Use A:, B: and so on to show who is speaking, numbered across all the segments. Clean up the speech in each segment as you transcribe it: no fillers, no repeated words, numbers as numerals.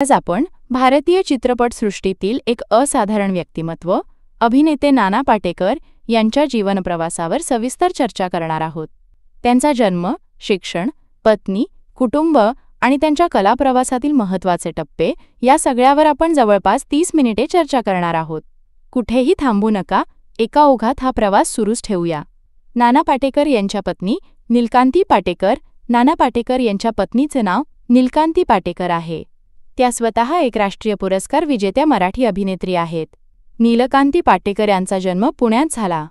A: आज आपण भारतीय चित्रपटसृष्टीतील एक असाधारण व्यक्तिमत्व अभिनेते नाना पाटेकर यांच्या जीवनप्रवासावर सविस्तर चर्चा करणार आहोत. त्यांचा जन्म, शिक्षण, पत्नी, कुटुंब आणि त्यांच्या कलाप्रवासातील महत्त्वाचे टप्पे या सगळ्यावर आपण जवळपास 30 मिनिटे चर्चा करणार आहोत. कुठेही थांबू नका, एका ओघात हा प्रवास सुरूच ठेवूया. नाना पाटेकर यांच्या पत्नी नीलकांती पाटेकर. नाना पाटेकर यांच्या पत्नीचे नाव नीलकांती पाटेकर आहे. त्या स्वतः एक राष्ट्रीय पुरस्कार विजेत्या मराठी अभिनेत्री आहेत. नीलकांती पाटेकर यांचा जन्म पुण्यात झाला.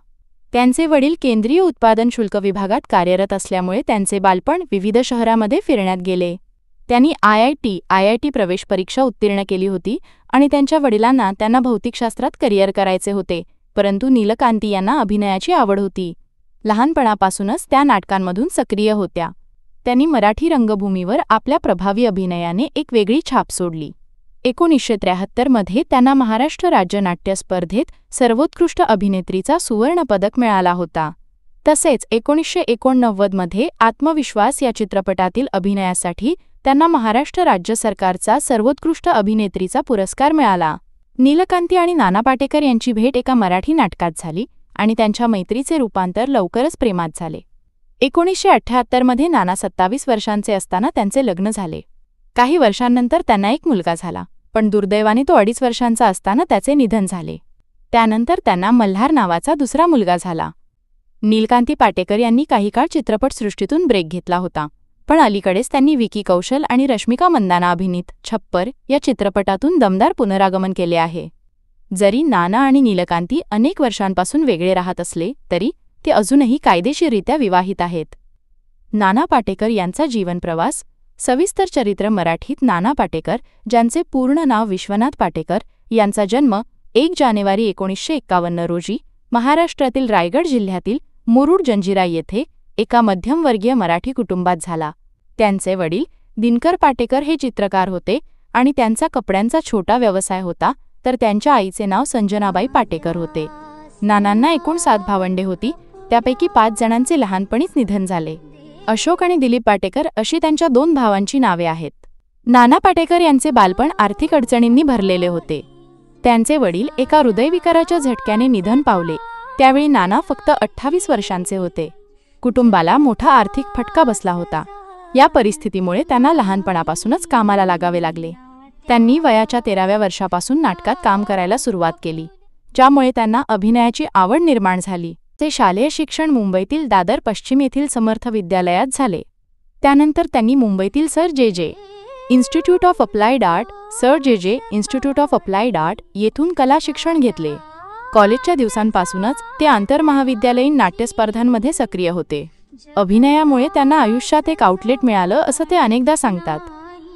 A: त्यांचे वडील केंद्रीय उत्पादन शुल्क विभागात कार्यरत असल्यामुळे त्यांचे बालपण विविध शहरांमध्ये फिरण्यात गेले. त्यांनी आयआयटी प्रवेश परीक्षा उत्तीर्ण केली होती आणि त्यांच्या वडिलांना त्यांना भौतिकशास्त्रात करिअर करायचे होते, परंतु नीलकांती यांना अभिनयाची आवड होती. लहानपणापासूनच त्या नाटकांमधून सक्रिय होत्या. त्यांनी मराठी रंगभूमीवर आपल्या प्रभावी अभिनयाने एक वेगळी छाप सोडली. 1973 मध्ये त्यांना महाराष्ट्र राज्य नाट्य स्पर्धेत सर्वोत्कृष्ट अभिनेत्रीचा सुवर्ण पदक मिळाला होता. तसेच 1989 मध्ये आत्मविश्वास या चित्रपटातील अभिनयासाठी त्यांना महाराष्ट्र राज्य सरकारचा सर्वोत्कृष्ट अभिनेत्रीचा पुरस्कार मिळाला. नीलकांती आणि नाना पाटेकर यांची भेट एका मराठी नाटकात झाली आणि त्यांच्या मैत्रीचे रूपांतर लवकरच प्रेमात झाले. 1978 मध्ये नाना 27 वर्षांचे असताना त्यांचे लग्न झाले. काही वर्षांनंतर त्यांना एक मुलगा झाला, पण दुर्दैवाने तो 2.5 वर्षांचा असताना त्याचे निधन झाले. त्यानंतर त्यांना मल्हार नावाचा दुसरा मुलगा झाला. नीलकांती पाटेकर यांनी काही काळ चित्रपटसृष्टीतून ब्रेक घेतला होता, पण अलीकडेच त्यांनी विकी कौशल आणि रश्मिका मंदाना अभिनीत छप्पर या चित्रपटातून दमदार पुनरागमन केले आहे. जरी नाना आणि नीलकांती अनेक वर्षांपासून वेगळे राहत असले तरी ते अजूनही कायदेशीररित्या विवाहित आहेत. नाना पाटेकर यांचा जीवनप्रवास. सविस्तर चरित्र. मराठीत नाना पाटेकर, ज्यांचे पूर्ण नाव विश्वनाथ पाटेकर, यांचा जन्म 1 जानेवारी 1951 रोजी महाराष्ट्रातील रायगड जिल्ह्यातील मुरुड जंजिरा येथे एका मध्यमवर्गीय मराठी कुटुंबात झाला. त्यांचे वडील दिनकर पाटेकर हे चित्रकार होते आणि त्यांचा कपड्यांचा छोटा व्यवसाय होता, तर त्यांच्या आईचे नाव संजनाबाई पाटेकर होते. नानांना एकूण 7 भावंडे होती, त्यापैकी 5 जणांचे लहानपणीच निधन झाले. अशोक आणि दिलीप पाटेकर अशी त्यांच्या 2 भावांची नावे आहेत. नाना पाटेकर यांचे बालपण आर्थिक अडचणींनी भरलेले होते. त्यांचे वडील एका हृदयविकाराच्या झटक्याने निधन पावले. त्यावेळी नाना फक्त 28 वर्षांचे होते. कुटुंबाला मोठा आर्थिक फटका बसला होता. या परिस्थितीमुळे त्यांना लहानपणापासूनच कामाला लागावे लागले. त्यांनी वयाच्या 13व्या वर्षापासून नाटकात काम करायला सुरुवात केली, ज्यामुळे त्यांना अभिनयाची आवड निर्माण झाली. ते शालेय शिक्षण मुंबईतील दादर पश्चिम येथील समर्थ विद्यालयात झाले. त्यानंतर त्यांनी मुंबईतील सर जे इन्स्टिट्यूट ऑफ अप्लाइड आर्ट येथून कला शिक्षण घेतले. कॉलेजच्या दिवसांपासूनच ते आंतरमहाविद्यालयीन नाट्यस्पर्धांमध्ये सक्रिय होते. अभिनयामुळे त्यांना आयुष्यात एक आउटलेट मिळालं असं ते अनेकदा सांगतात.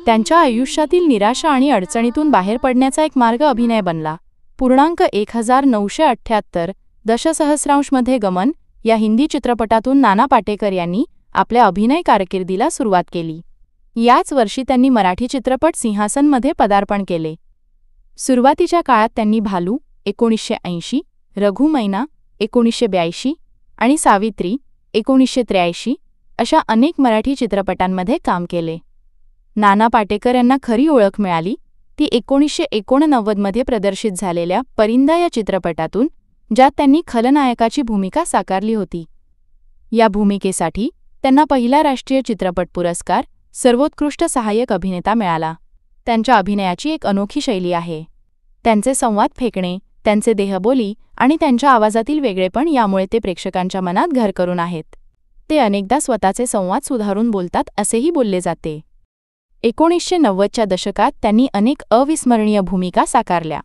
A: त्यांच्या आयुष्यातील निराशा आणि अडचणीतून बाहेर पडण्याचा एक मार्ग अभिनय बनला. 1978 दशसहस्रांशमध्ये गमन या हिंदी चित्रपटातून नाना पाटेकर यांनी आपल्या अभिनय कारकिर्दीला सुरुवात केली. याच वर्षी त्यांनी मराठी चित्रपट सिंहासनमध्ये पदार्पण केले. सुरुवातीच्या काळात त्यांनी भालू 1980, रघु मैना 1982 आणि सावित्री 1983 अशा अनेक मराठी चित्रपटांमध्ये काम केले. नाना पाटेकर यांना खरी ओळख मिळाली ती 1989 मध्ये प्रदर्शित झालेल्या परिंदा या चित्रपटातून, ज्यात त्यांनी खलनायकाची भूमिका साकारली होती. या भूमिकेसाठी त्यांना पहिला राष्ट्रीय चित्रपट पुरस्कार, सर्वोत्कृष्ट सहाय्यक अभिनेता मिळाला. त्यांच्या अभिनयाची एक अनोखी शैली आहे. त्यांचे संवाद फेकणे, त्यांचे देहबोली आणि त्यांच्या आवाजातील वेगळेपण यामुळे ते प्रेक्षकांच्या मनात घर करून आहेत. ते अनेकदा स्वतःचे संवाद सुधारून बोलतात असेही बोलले जाते. 1990च्या दशकात त्यांनी अनेक अविस्मरणीय भूमिका साकारल्या.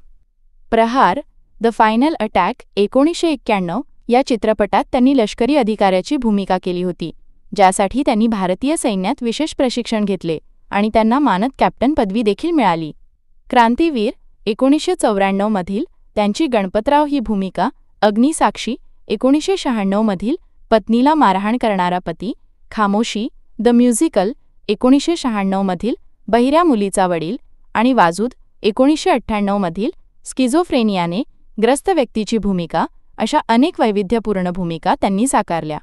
A: प्रहार, द फायनल अटॅक 1991 या चित्रपटात त्यांनी लष्करी अधिकाऱ्याची भूमिका केली होती, ज्यासाठी त्यांनी भारतीय सैन्यात विशेष प्रशिक्षण घेतले आणि त्यांना मानद कॅप्टन पदवी देखील मिळाली. क्रांतीवीर 1994 मधील त्यांची गणपतराव ही भूमिका, अग्निसाक्षी 1996 मधील पत्नीला मारहाण करणारा पती, खामोशी द म्युझिकल 1996 मधील बहिऱ्या मुलीचा वडील आणि वाजूद 1998 मधील स्किझोफ्रेनियाने ग्रस्त व्यक्तीची भूमिका अशा अनेक वैविध्यपूर्ण भूमिका त्यांनी साकारल्या.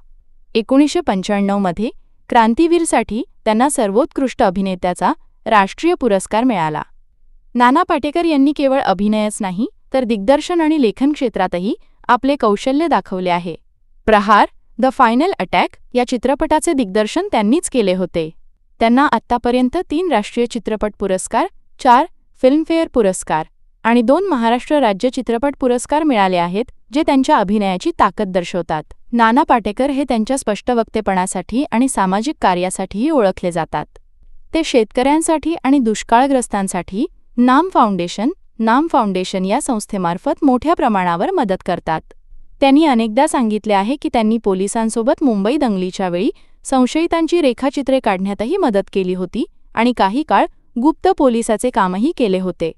A: 1995 मध्ये क्रांतीवीरसाठी त्यांना सर्वोत्कृष्ट अभिनेत्याचा राष्ट्रीय पुरस्कार मिळाला. नाना पाटेकर यांनी केवळ अभिनयच नाही तर दिग्दर्शन आणि लेखन क्षेत्रातही आपले कौशल्य दाखवले आहे. प्रहार, द फायनल अटॅक या चित्रपटाचे दिग्दर्शन त्यांनीच केले होते. त्यांना आत्तापर्यंत 3 राष्ट्रीय चित्रपट पुरस्कार, 4 फिल्मफेअर पुरस्कार आणि 2 महाराष्ट्र राज्य चित्रपट पुरस्कार मिळाले आहेत, जे त्यांच्या अभिनयाची ताकद दर्शवतात. नाना पाटेकर हे त्यांच्या स्पष्ट वक्तेपणासाठी आणि सामाजिक कार्यासाठीही ओळखले जातात. ते शेतकऱ्यांसाठी आणि दुष्काळग्रस्तांसाठी नाम फाउंडेशन या संस्थेमार्फत मोठ्या प्रमाणावर मदत करतात. त्यांनी अनेकदा सांगितले आहे की त्यांनी पोलिसांसोबत मुंबई दंगलीच्या वेळी संशयितांची रेखाचित्रे काढण्यातही मदत केली होती आणि काही काळ गुप्त पोलिसाचे कामही केले होते.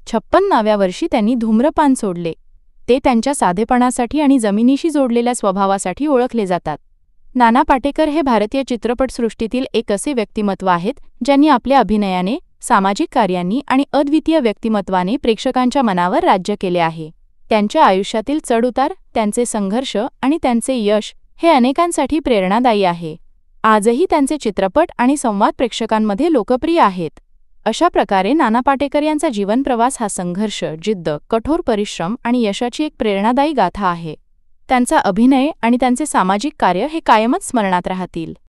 A: 56व्या वर्षी त्यांनी धूम्रपान सोडले. ते त्यांच्या साधेपणासाठी आणि जमिनीशी जोडलेल्या स्वभावासाठी ओळखले जातात. नाना पाटेकर हे भारतीय चित्रपटसृष्टीतील एक असे व्यक्तिमत्व आहेत ज्यांनी आपल्या अभिनयाने, सामाजिक कार्यांनी आणि अद्वितीय व्यक्तिमत्वाने प्रेक्षकांच्या मनावर राज्य केले आहे. त्यांच्या आयुष्यातील चढउतार, त्यांचे संघर्ष आणि त्यांचे यश हे अनेकांसाठी प्रेरणादायी आहे. आजही त्यांचे चित्रपट आणि संवाद प्रेक्षकांमध्ये लोकप्रिय आहेत. अशा प्रकारे नाना पाटेकर यांचा जीवनप्रवास हा संघर्ष, जिद्द, कठोर परिश्रम आणि यशाची एक प्रेरणादायी गाथा आहे. त्यांचा अभिनय आणि त्यांचे सामाजिक कार्य हे कायमच स्मरणात राहतील.